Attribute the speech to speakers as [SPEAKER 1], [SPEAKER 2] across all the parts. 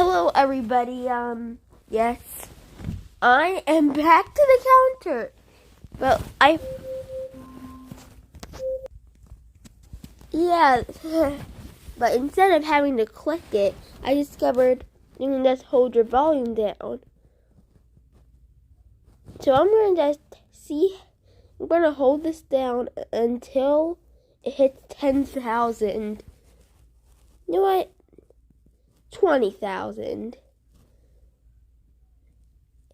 [SPEAKER 1] Hello, everybody. Yes, I am back to the counter. Well, yeah, but instead of having to click it, I discovered you can just hold your volume down. So I'm gonna hold this down until it hits 10,000. You know what? 20,000.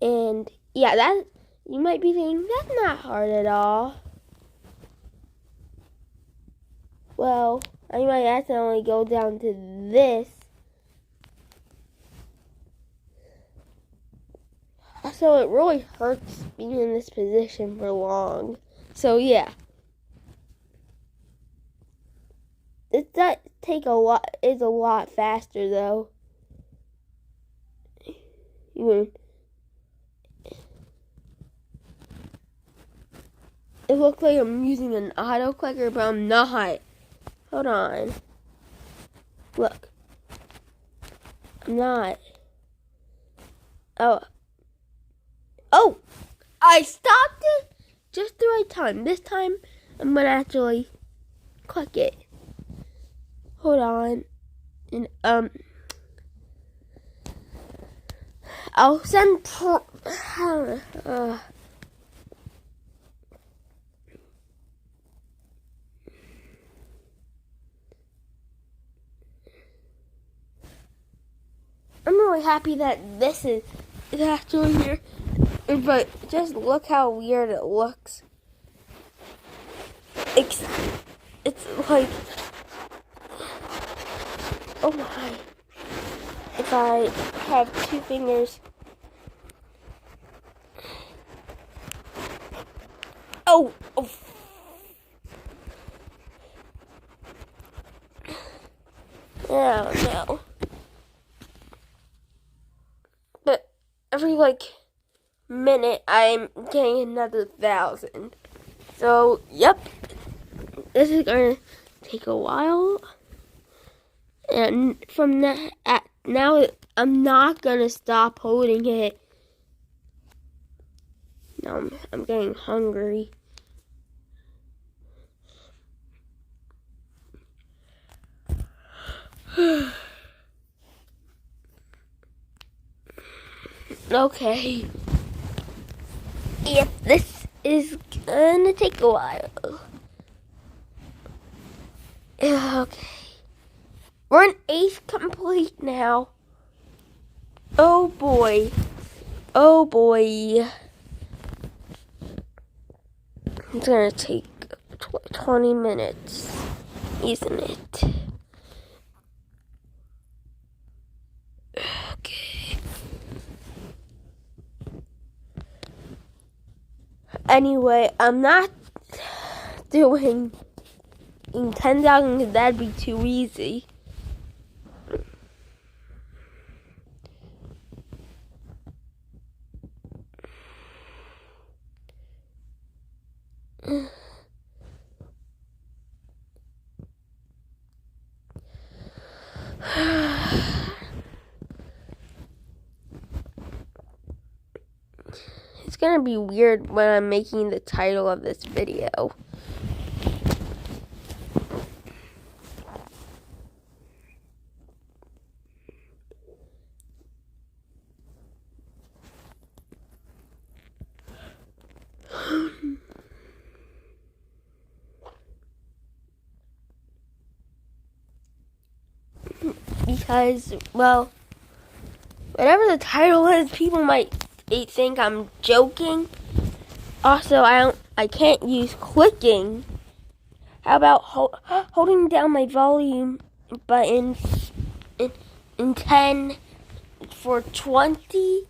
[SPEAKER 1] And yeah, that you might be thinking that's not hard at all. Well, I might accidentally go down to this. So it really hurts being in this position for long. So yeah. It does take a lot faster though. It looks like I'm using an auto clicker, but I'm not. Hold on. Look. I'm not. Oh! I stopped it just the right time. This time, I'm gonna actually click it. Hold on. And, I'll send I'm really happy that this is actually here, but just look how weird it looks. It's like, oh my, if I have two fingers. Oh. Oh no. But every minute I'm getting another 1,000. So yep, this is gonna take a while. And from now I'm not gonna stop holding it. Now I'm getting hungry. Okay. Yep, this is gonna take a while. Okay. We're an 8th complete now. Oh boy. Oh boy. It's gonna take 20 minutes, isn't it? Okay. Anyway, I'm not doing 10,000 because that'd be too easy. It's gonna be weird when I'm making the title of this video. Because, well, whatever the title is, people might think I'm joking. Also, I can't use clicking. How about holding down my volume button in 10 for 20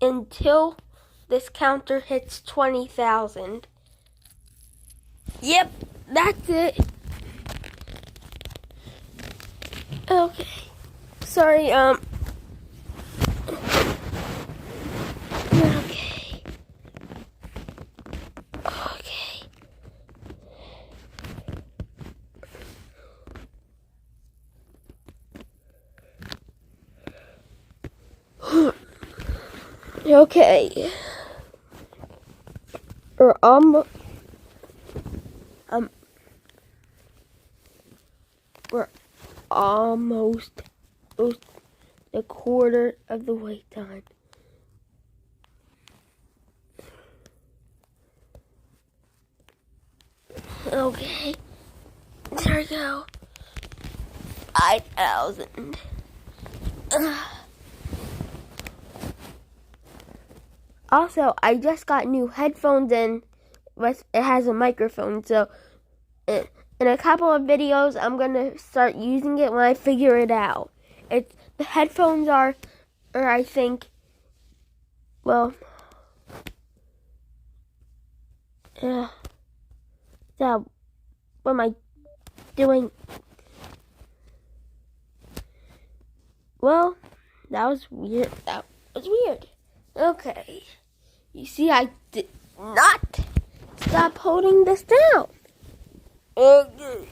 [SPEAKER 1] until this counter hits 20,000. Yep, that's it. Okay. Sorry, Okay. Okay. Okay. We're almost a quarter of the way done. Okay. There we go. 5,000. Also, I just got new headphones and it has a microphone, so in a couple of videos I'm gonna start using it when I figure it out. The headphones are I think, well, so what am I doing? Well, that was weird. Okay. You see, I did not stop holding this down. Okay.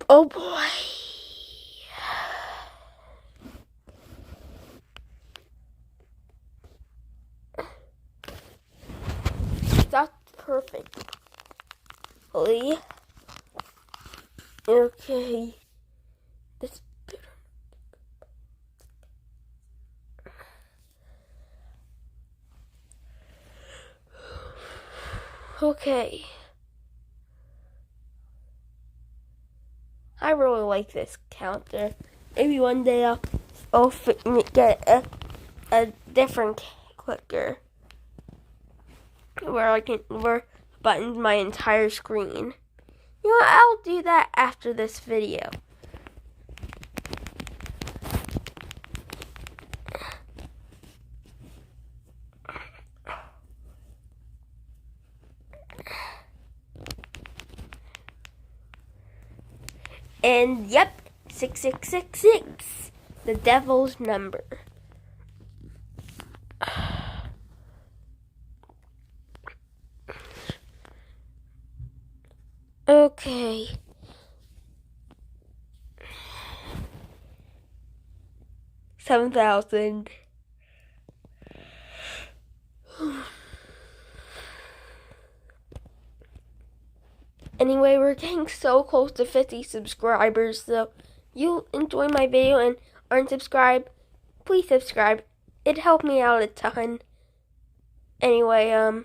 [SPEAKER 1] Oh boy. That's perfect. Okay. This better. Okay. I really like this counter. Maybe one day I'll get a different clicker where buttons my entire screen. You know, I'll do that after this video. And yep, 6666, the devil's number. Okay. $7,000. Anyway, we're getting so close to 50 subscribers, so you enjoy my video and aren't subscribed, please subscribe. It'd help me out a ton. Anyway,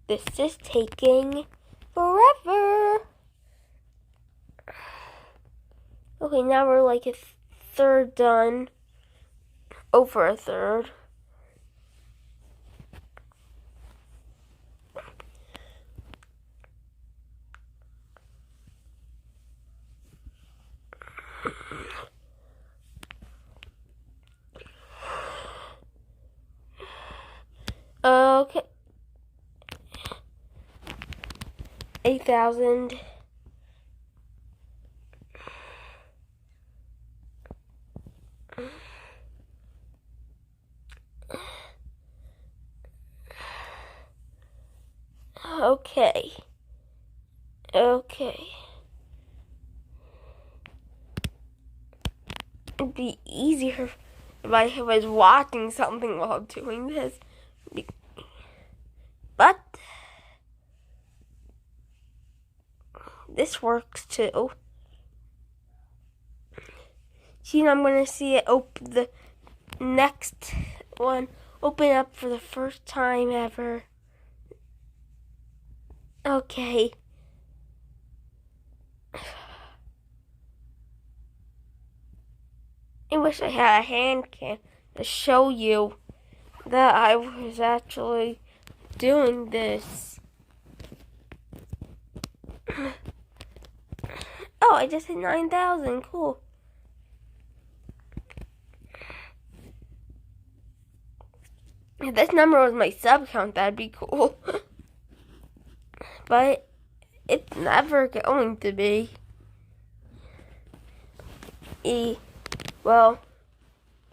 [SPEAKER 1] this is taking forever. Okay, now we're like a third done. Over a third. Okay. 8,000. Okay. It'd be easier if I was watching something while doing this. But this works too. See, I'm gonna see it the next one open up for the first time ever. Okay. I wish I had a hand cam to show you that I was actually doing this. Oh, I just hit 9,000. Cool. If this number was my sub count, that'd be cool. But it's never going to be. well,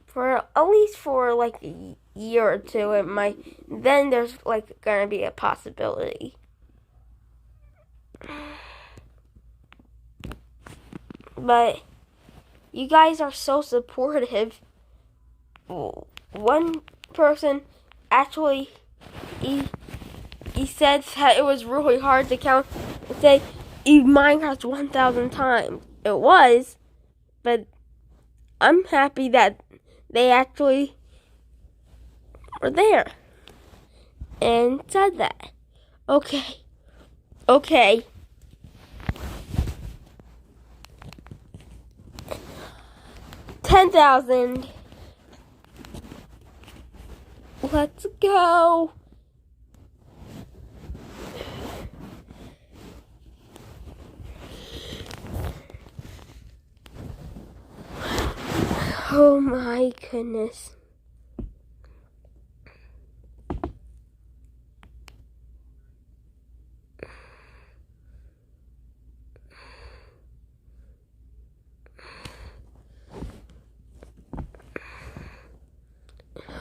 [SPEAKER 1] for at least for like a year or two, it might. Then there's like gonna be a possibility. But you guys are so supportive. One person actually he said that it was really hard to count and say Minecraft 1,000 times. It was, but I'm happy that they actually were there and said that. Okay. 10,000. Let's go. Oh my goodness.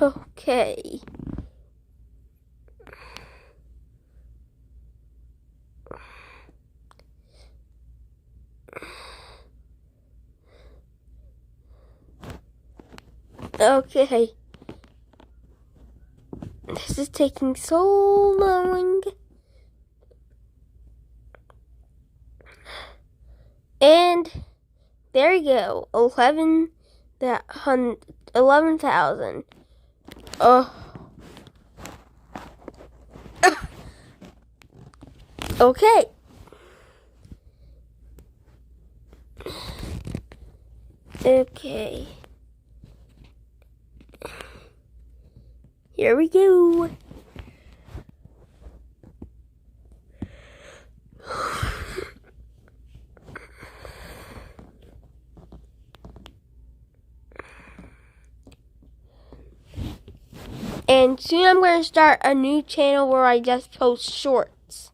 [SPEAKER 1] Okay. Okay. This is taking so long. And there you go. 11,000. Okay. Okay. Here we go. And soon I'm going to start a new channel where I just post shorts.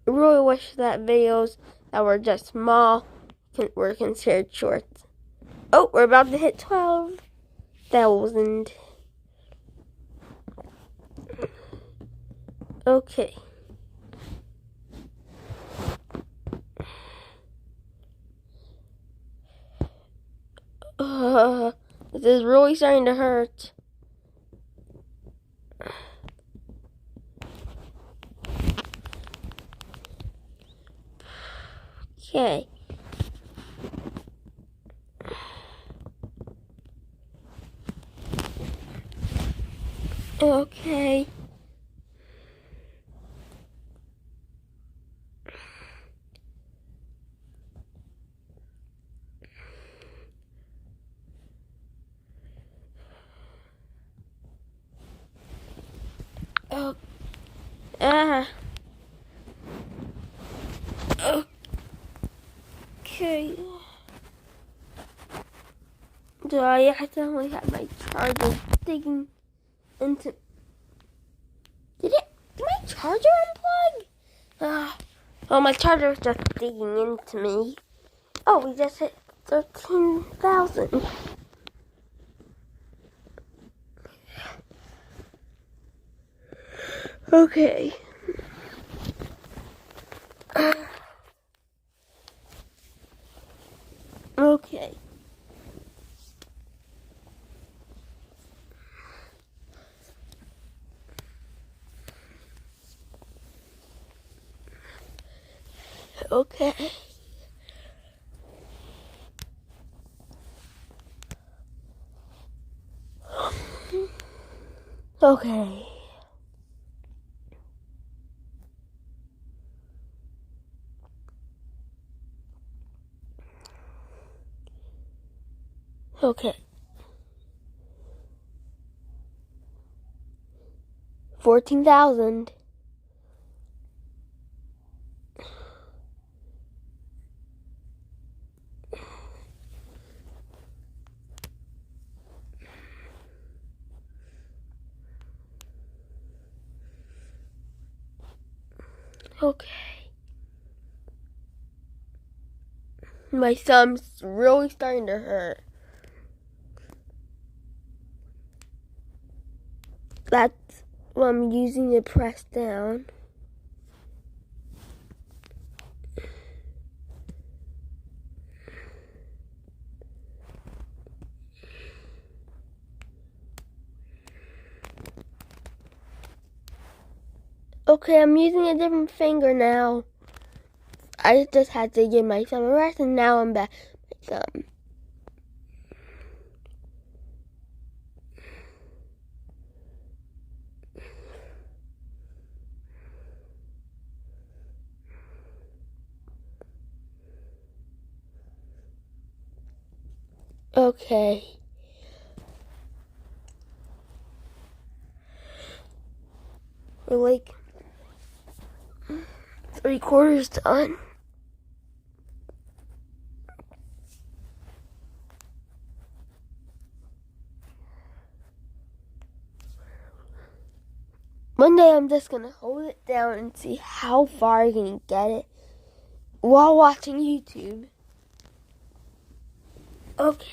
[SPEAKER 1] I really wish that videos that were just small were considered shorts. Oh, we're about to hit 12,000. Okay. This is really starting to hurt. Okay. Okay. Oh. Okay. Do I accidentally have my charger digging into... Did my charger unplug? Oh, my charger was just digging into me. Oh, we just hit 13,000. Okay. Okay. Okay. Okay. Okay. 14,000. Okay. My thumb's really starting to hurt. That's what I'm using to press down. Okay, I'm using a different finger now. I just had to give my thumb a rest, and now I'm back with my thumb. Okay. We're like 3/4 done. One day I'm just gonna hold it down and see how far I can get it while watching YouTube. Okay.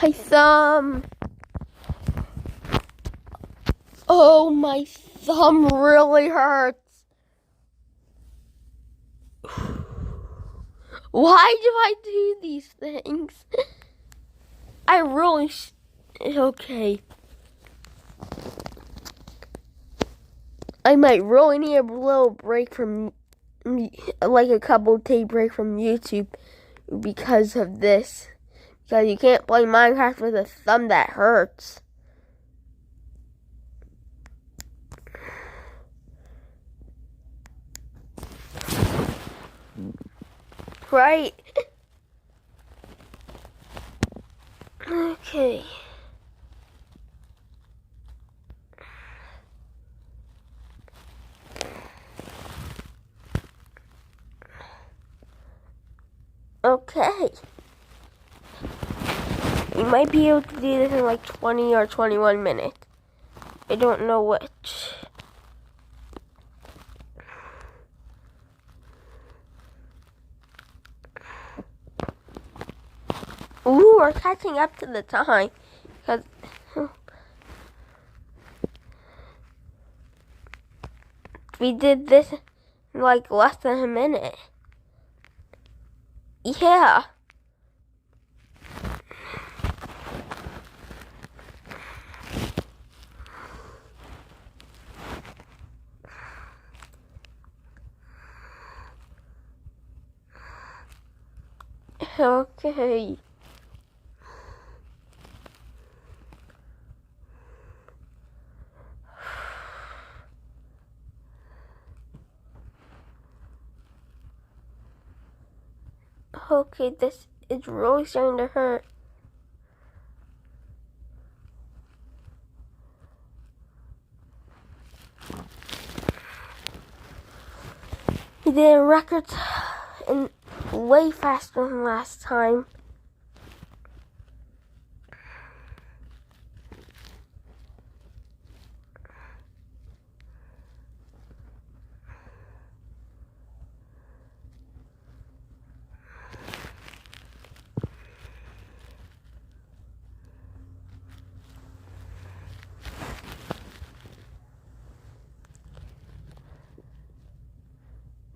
[SPEAKER 1] My thumb. Oh, my thumb really hurts. Why do I do these things? I really okay. I might really need a little break from, like a couple day break from YouTube because of this. Because you can't play Minecraft with a thumb that hurts. Right? Okay. Okay. We might be able to do this in like 20 or 21 minutes. I don't know which. Ooh, we're catching up to the time. Because we did this in like less than a minute. Yeah. Okay. Okay, this is really starting to hurt. We did a record and way faster than last time.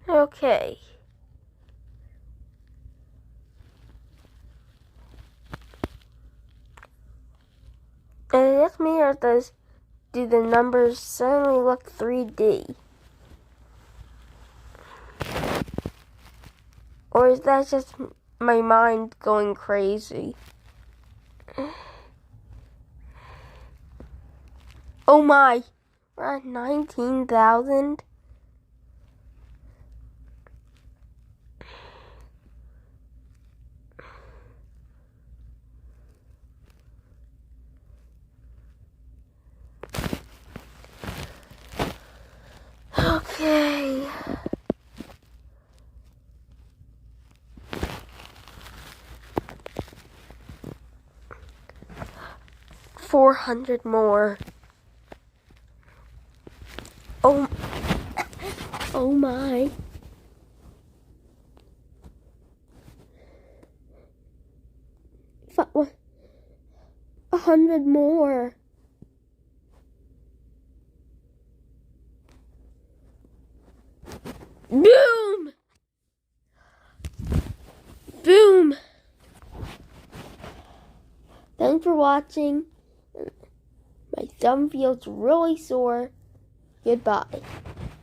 [SPEAKER 1] Okay. And this mirror do the numbers suddenly look 3D? Or is that just my mind going crazy? Oh my, we're at 19,000. Okay. 400 more. Oh, oh my. What? 100 more. Boom! Boom! Thanks for watching. My thumb feels really sore. Goodbye.